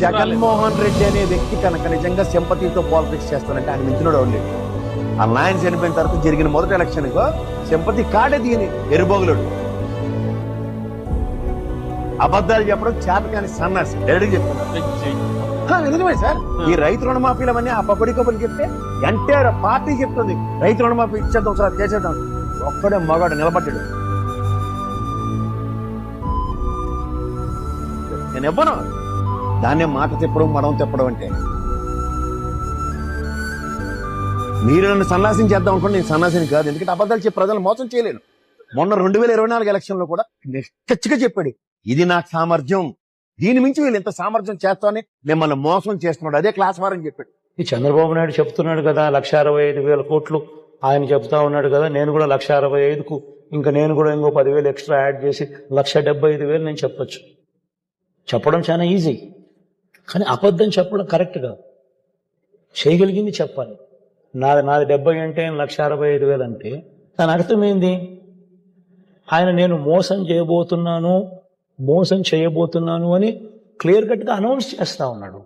జగన్మోహన్ రెడ్డి అనే వ్యక్తి కనుక నిజంగా సింపతితో పాలిటిక్స్ చేస్తానంటే ఆయన మించినోడు ఉండేది. ఆ నాయన చనిపోయిన తర్వాత జరిగిన మొదటి ఎలక్షన్ సింపతి కాడే దిగిని ఎరుబోగులుడు అబద్ధాలు చెప్పడం చేతకాని సన్నాసి డైరెక్ట్ చెప్తున్నారు. నిజమే సార్. ఈ రైతు రుణమాఫీలవన్నీ ఆ పకోడీ కబుర్లు చెప్తే ఎంటైర్ పార్టీ చెప్తుంది రైతు రుణమాఫీ ఇచ్చేద్దాం ఒకసారి చేసేద్దాం. ఒక్కడే మగాడు నిలబడ్డాడు. నేను ఇవ్వను. దాన్నే మాట తిప్పడం మడం తిప్పడం అంటే. మీరు నన్ను సన్నాసం చేద్దాం అనుకోండి, నేను సన్నాసిని కాదు. ఎందుకంటే అబద్ధాలు చెప్పి ప్రజలు మోసం చేయలేను. మొన్న 2024 ఎలక్షన్ లో కూడా నిశ్చచ్చిగా చెప్పాడు, ఇది నా సామర్థ్యం, దీని మించి వీళ్ళు ఇంత సామర్థ్యం చేస్తామని మిమ్మల్ని మోసం చేస్తున్నాడు, అదే క్లాస్ వార్ అని చెప్పాడు. ఈ చంద్రబాబు నాయుడు చెప్తున్నాడు కదా 1,65,000 కోట్లు ఆయన చెప్తా ఉన్నాడు కదా, నేను కూడా 1,65,000కు ఇంకా నేను కూడా ఇంకో 10,000 ఎక్స్ట్రా యాడ్ చేసి 1,75,000 నేను చెప్పొచ్చు. చెప్పడం చాలా ఈజీ, కానీ అబద్ధం చెప్పడం కరెక్ట్ కాదు. చేయగలిగింది చెప్పాలి. నాది 70 అంటే 1,65,000 అంటే దాని అర్థం ఏంది? ఆయన నేను మోసం చేయబోతున్నాను అని క్లియర్ కట్గా అనౌన్స్ చేస్తా ఉన్నాడు.